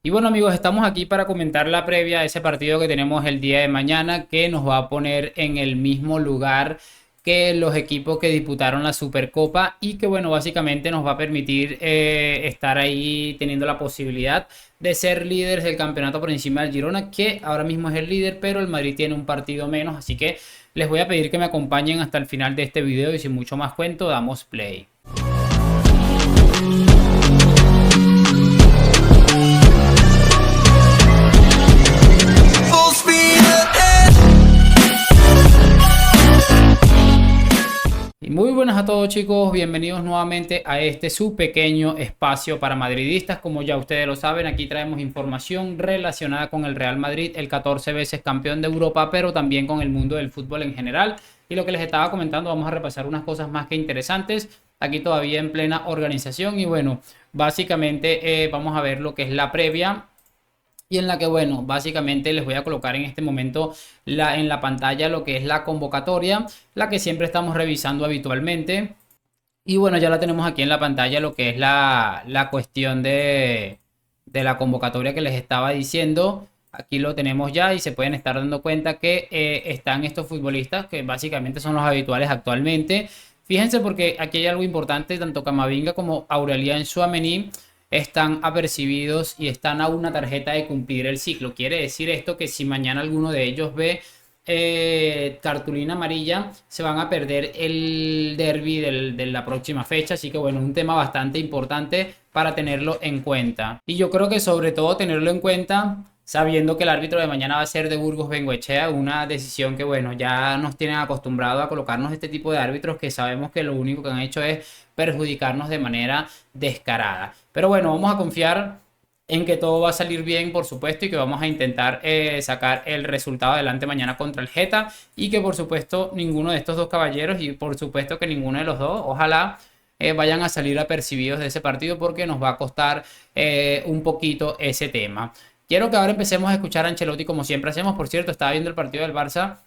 Y bueno amigos, estamos aquí para comentar la previa de ese partido que tenemos el día de mañana, que nos va a poner en el mismo lugar que los equipos que disputaron la Supercopa y que bueno, básicamente nos va a permitir estar ahí teniendo la posibilidad de ser líderes del campeonato por encima del Girona, que ahora mismo es el líder, pero el Madrid tiene un partido menos, así que les voy a pedir que me acompañen hasta el final de este video y sin mucho más cuento, damos play. Y muy buenas a todos chicos, bienvenidos nuevamente a este su pequeño espacio para madridistas. Como ya ustedes lo saben, aquí traemos información relacionada con el Real Madrid, el 14 veces campeón de Europa, pero también con el mundo del fútbol en general. Y lo que les estaba comentando, vamos a repasar unas cosas más que interesantes, aquí todavía en plena organización. Y bueno, básicamente vamos a ver lo que es la previa, y en la que, bueno, básicamente les voy a colocar en este momento en la pantalla lo que es la convocatoria, la que siempre estamos revisando habitualmente. Y bueno, ya la tenemos aquí en la pantalla lo que es la cuestión de la convocatoria que les estaba diciendo. Aquí lo tenemos ya y se pueden estar dando cuenta que están estos futbolistas que básicamente son los habituales actualmente. Fíjense porque aquí hay algo importante, tanto Camavinga como Aurelien Tchouaméni están apercibidos y están a una tarjeta de cumplir el ciclo. Quiere decir esto que si mañana alguno de ellos ve cartulina amarilla, se van a perder el derby de la próxima fecha. Así que bueno, un tema bastante importante para tenerlo en cuenta. Y yo creo que sobre todo tenerlo en cuenta sabiendo que el árbitro de mañana va a ser de Burgos Bengoechea, una decisión que bueno, ya nos tienen acostumbrado a colocarnos este tipo de árbitros que sabemos que lo único que han hecho es perjudicarnos de manera descarada. Pero bueno, vamos a confiar en que todo va a salir bien, por supuesto, y que vamos a intentar sacar el resultado adelante mañana contra el Geta, y que por supuesto ninguno de estos dos caballeros, y por supuesto que ninguno de los dos, ojalá vayan a salir apercibidos de ese partido, porque nos va a costar un poquito ese tema. Quiero que ahora empecemos a escuchar a Ancelotti como siempre hacemos. Por cierto, estaba viendo el partido del Barça.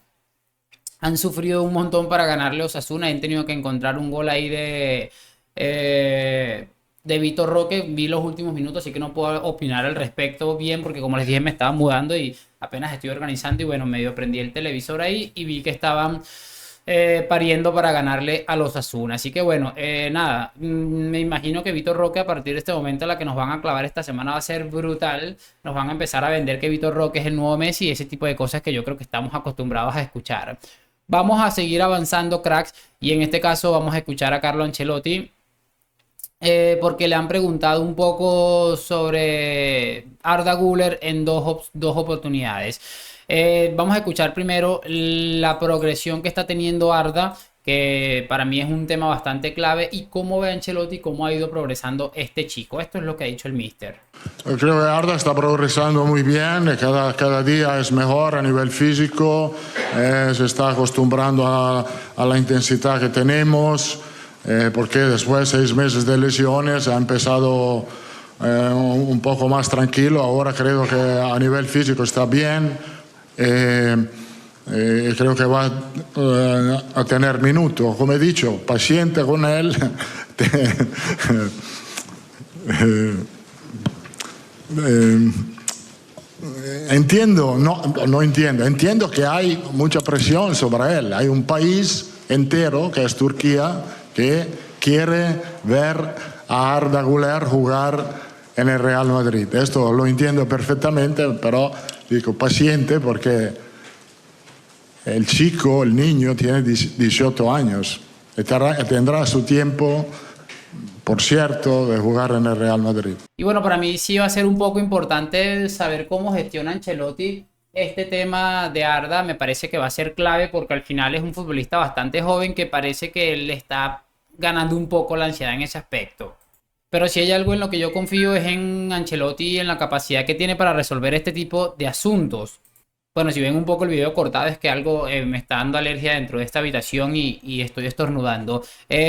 Han sufrido un montón para ganarle a Osasuna. Han tenido que encontrar un gol ahí de Vitor Roque. Vi los últimos minutos, así que no puedo opinar al respecto bien, porque como les dije, me estaba mudando y apenas estoy organizando. Y bueno, medio prendí el televisor ahí y vi que estaban pariendo para ganarle a los Osasuna. Así que bueno, nada, me imagino que Vitor Roque a partir de este momento la que nos van a clavar esta semana va a ser brutal. Nos van a empezar a vender que Vitor Roque es el nuevo Messi y ese tipo de cosas que yo creo que estamos acostumbrados a escuchar. Vamos a seguir avanzando, cracks, y en este caso vamos a escuchar a Carlo Ancelotti, porque le han preguntado un poco sobre Arda Güler en dos oportunidades. Vamos a escuchar primero la progresión que está teniendo Arda, que para mí es un tema bastante clave, y cómo ve Ancelotti, cómo ha ido progresando este chico. Esto es lo que ha dicho el míster. Creo que Arda está progresando muy bien, cada día es mejor a nivel físico, se está acostumbrando a la intensidad que tenemos, porque después de 6 meses de lesiones ha empezado un poco más tranquilo. Ahora creo que a nivel físico está bien, creo que va a tener minutos, como he dicho, paciente con él. Entiendo que hay mucha presión sobre él. Hay un país entero, que es Turquía, que quiere ver a Arda Güler jugar en el Real Madrid. Esto lo entiendo perfectamente, pero digo paciente porque el chico, el niño, tiene 18 años y tendrá su tiempo, por cierto, de jugar en el Real Madrid. Y bueno, para mí sí va a ser un poco importante saber cómo gestiona Ancelotti este tema de Arda. Me parece que va a ser clave porque al final es un futbolista bastante joven que parece que le está ganando un poco la ansiedad en ese aspecto. Pero si hay algo en lo que yo confío es en Ancelotti y en la capacidad que tiene para resolver este tipo de asuntos. Bueno, si ven un poco el video cortado es que algo me está dando alergia dentro de esta habitación y estoy estornudando.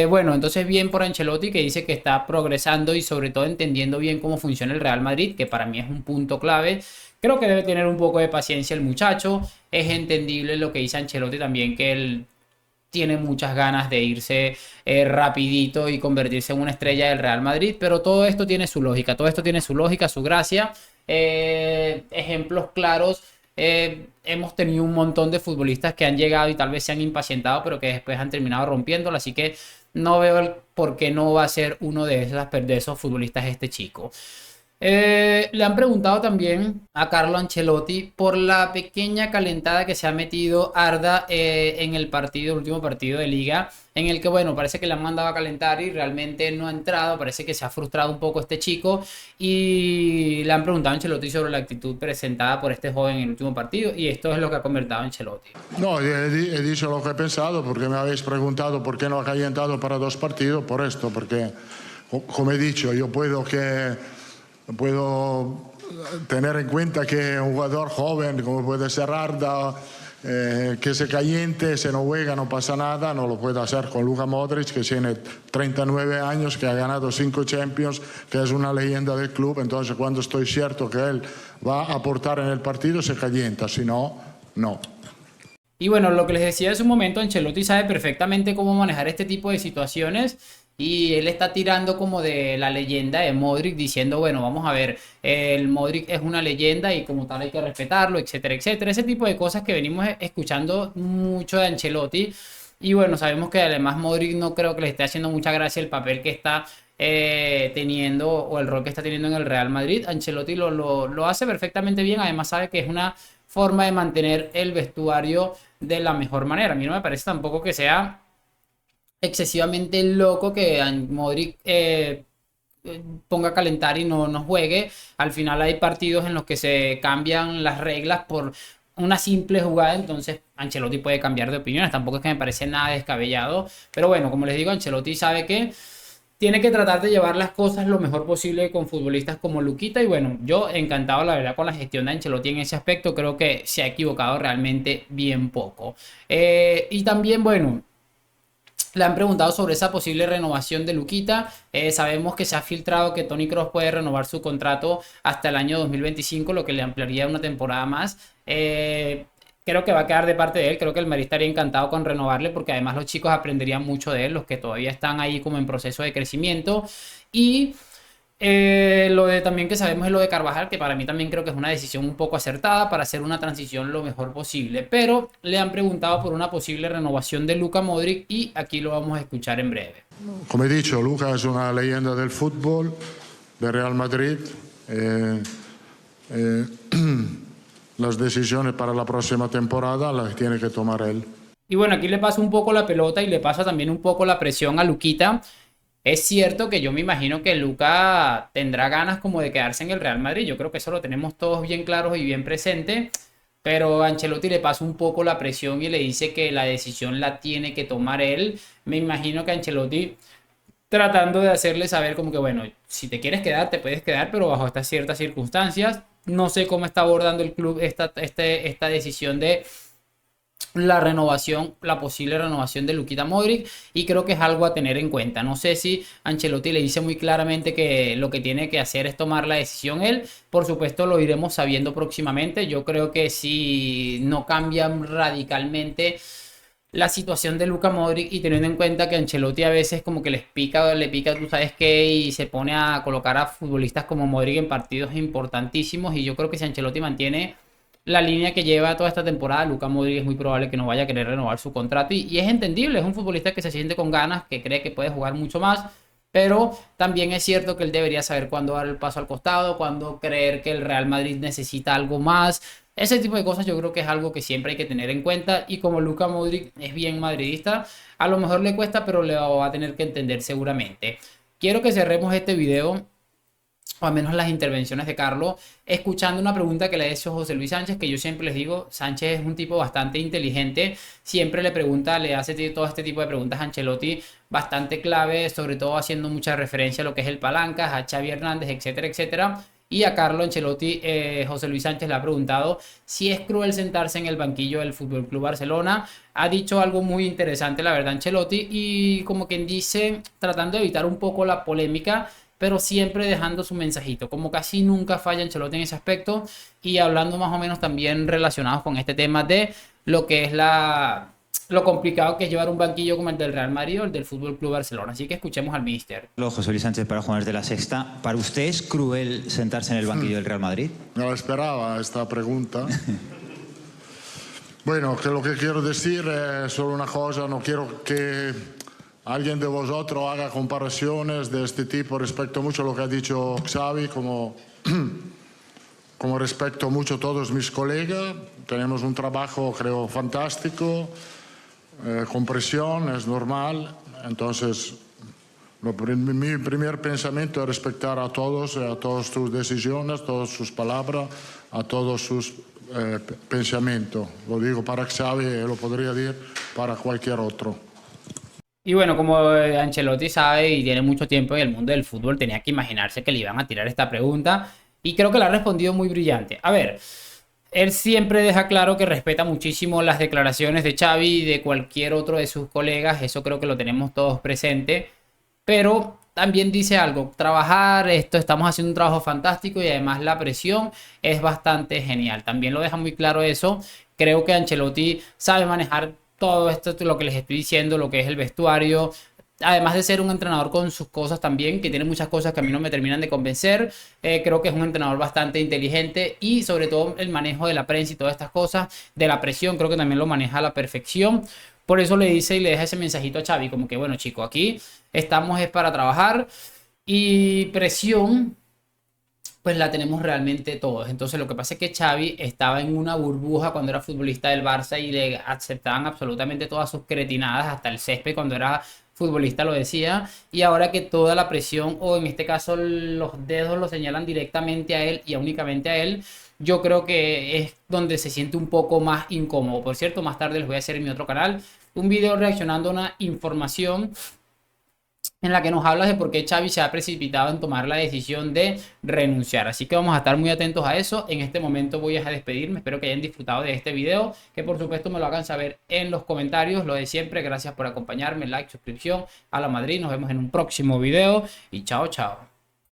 Bueno, entonces bien por Ancelotti, que dice que está progresando y sobre todo entendiendo bien cómo funciona el Real Madrid, que para mí es un punto clave. Creo que debe tener un poco de paciencia el muchacho. Es entendible lo que dice Ancelotti también, que él tiene muchas ganas de irse rapidito y convertirse en una estrella del Real Madrid, pero todo esto tiene su lógica, todo esto tiene su lógica, su gracia. ejemplos claros. Hemos tenido un montón de futbolistas que han llegado y tal vez se han impacientado, pero que después han terminado rompiéndolo. Así que no veo el por qué no va a ser uno de esos futbolistas este chico. Le han preguntado también a Carlo Ancelotti por la pequeña calentada que se ha metido Arda en el partido, el último partido de liga, en el que, bueno, parece que le han mandado a calentar y realmente no ha entrado, parece que se ha frustrado un poco este chico y le han preguntado a Ancelotti sobre la actitud presentada por este joven en el último partido y esto es lo que ha comentado Ancelotti. No, he dicho lo que he pensado porque me habéis preguntado por qué no ha calentado para 2 partidos, por esto, porque, como he dicho, yo puedo tener en cuenta que un jugador joven como puede ser Arda, que se caliente, se no juega, no pasa nada, no lo puede hacer con Luka Modric, que tiene 39 años, que ha ganado 5 Champions, que es una leyenda del club. Entonces, cuando estoy cierto que él va a aportar en el partido, se calienta, si no, no. Y bueno, lo que les decía hace un momento, Ancelotti sabe perfectamente cómo manejar este tipo de situaciones y él está tirando como de la leyenda de Modric diciendo, bueno, vamos a ver, el Modric es una leyenda y como tal hay que respetarlo, etcétera, etcétera. Ese tipo de cosas que venimos escuchando mucho de Ancelotti. Y bueno, sabemos que además Modric no creo que le esté haciendo mucha gracia el papel que está teniendo o el rol que está teniendo en el Real Madrid. Ancelotti lo hace perfectamente bien, además sabe que es una forma de mantener el vestuario de la mejor manera. A mí no me parece tampoco que sea excesivamente loco que Modric ponga a calentar y no juegue. Al final hay partidos en los que se cambian las reglas por una simple jugada, entonces Ancelotti puede cambiar de opiniones. Tampoco es que me parece nada descabellado, pero bueno, como les digo, Ancelotti sabe que tiene que tratar de llevar las cosas lo mejor posible con futbolistas como Luquita. Y bueno, yo encantado la verdad con la gestión de Ancelotti en ese aspecto. Creo que se ha equivocado realmente bien poco. Y también, bueno, le han preguntado sobre esa posible renovación de Luquita. Sabemos que se ha filtrado que Toni Kroos puede renovar su contrato hasta el año 2025, lo que le ampliaría una temporada más. Creo que va a quedar de parte de él. Creo que el Madrid estaría encantado con renovarle porque además los chicos aprenderían mucho de él, los que todavía están ahí como en proceso de crecimiento. Y lo de también que sabemos es lo de Carvajal, que para mí también creo que es una decisión un poco acertada para hacer una transición lo mejor posible. Pero le han preguntado por una posible renovación de Luka Modric y aquí lo vamos a escuchar en breve. Como he dicho, Luka es una leyenda del fútbol, de Real Madrid. Las decisiones para la próxima temporada las tiene que tomar él. Y bueno, aquí le pasa un poco la pelota y le pasa también un poco la presión a Luquita. Es cierto que yo me imagino que Luka tendrá ganas como de quedarse en el Real Madrid. Yo creo que eso lo tenemos todos bien claros y bien presente. Pero a Ancelotti le pasa un poco la presión y le dice que la decisión la tiene que tomar él. Me imagino que Ancelotti tratando de hacerle saber como que, bueno, si te quieres quedar, te puedes quedar, pero bajo estas ciertas circunstancias. No sé cómo está abordando el club esta decisión de la renovación, la posible renovación de Luquita Modric y creo que es algo a tener en cuenta. No sé si Ancelotti le dice muy claramente que lo que tiene que hacer es tomar la decisión él. Por supuesto lo iremos sabiendo próximamente. Yo creo que si no cambian radicalmente la situación de Luka Modric y teniendo en cuenta que Ancelotti a veces como que le pica, tú sabes qué, y se pone a colocar a futbolistas como Modric en partidos importantísimos y yo creo que si Ancelotti mantiene la línea que lleva toda esta temporada, Luka Modric es muy probable que no vaya a querer renovar su contrato y es entendible, es un futbolista que se siente con ganas, que cree que puede jugar mucho más, pero también es cierto que él debería saber cuándo dar el paso al costado, cuándo creer que el Real Madrid necesita algo más. Ese tipo de cosas yo creo que es algo que siempre hay que tener en cuenta y como Luka Modric es bien madridista, a lo mejor le cuesta, pero le va a tener que entender seguramente. Quiero que cerremos este video o al menos las intervenciones de Carlos, escuchando una pregunta que le hizo José Luis Sánchez, que yo siempre les digo, Sánchez es un tipo bastante inteligente, siempre le pregunta, le hace todo este tipo de preguntas a Ancelotti, bastante clave, sobre todo haciendo mucha referencia a lo que es el Palancas, a Xavi Hernández, etcétera, etcétera. Y a Carlo Ancelotti, José Luis Sánchez le ha preguntado si es cruel sentarse en el banquillo del Fútbol Club Barcelona. Ha dicho algo muy interesante, la verdad, Ancelotti, y como quien dice, tratando de evitar un poco la polémica, pero siempre dejando su mensajito, como casi nunca falla Ancelotti en ese aspecto y hablando más o menos también relacionados con este tema de lo que es lo complicado que es llevar un banquillo como el del Real Madrid o el del Fútbol Club Barcelona. Así que escuchemos al míster. José Luis Sánchez para Jugadores de la Sexta. ¿Para usted es cruel sentarse en el banquillo del Real Madrid? No la esperaba esta pregunta. Bueno, que lo que quiero decir es solo una cosa, no quiero que alguien de vosotros haga comparaciones de este tipo. Respeto mucho lo que ha dicho Xavi, como respeto mucho a todos mis colegas. Tenemos un trabajo, creo, fantástico, con presión, es normal. Entonces, mi primer pensamiento es respetar a todos sus decisiones, a todas sus palabras, a todos sus pensamientos. Lo digo para Xavi y lo podría decir para cualquier otro. Y bueno, como Ancelotti sabe y tiene mucho tiempo en el mundo del fútbol, tenía que imaginarse que le iban a tirar esta pregunta y creo que la ha respondido muy brillante. A ver, él siempre deja claro que respeta muchísimo las declaraciones de Xavi y de cualquier otro de sus colegas, eso creo que lo tenemos todos presente, pero también dice algo, trabajar, esto estamos haciendo un trabajo fantástico y además la presión es bastante genial. También lo deja muy claro eso. Creo que Ancelotti sabe manejar todo esto, lo que les estoy diciendo, lo que es el vestuario. Además de ser un entrenador con sus cosas también, que tiene muchas cosas que a mí no me terminan de convencer, creo que es un entrenador bastante inteligente y sobre todo el manejo de la prensa y todas estas cosas, de la presión, creo que también lo maneja a la perfección. Por eso le dice y le deja ese mensajito a Xavi, como que bueno chicos, aquí estamos es para trabajar y presión pues la tenemos realmente todos. Entonces lo que pasa es que Xavi estaba en una burbuja cuando era futbolista del Barça y le aceptaban absolutamente todas sus cretinadas, hasta el césped cuando era futbolista lo decía, y ahora que toda la presión, o en este caso los dedos lo señalan directamente a él y únicamente a él, yo creo que es donde se siente un poco más incómodo. Por cierto, más tarde les voy a hacer en mi otro canal un video reaccionando a una información en la que nos habla de por qué Xavi se ha precipitado en tomar la decisión de renunciar. Así que vamos a estar muy atentos a eso. En este momento voy a despedirme. Espero que hayan disfrutado de este video, que por supuesto me lo hagan saber en los comentarios. Lo de siempre, gracias por acompañarme, like, suscripción a la Madrid. Nos vemos en un próximo video y chao, chao.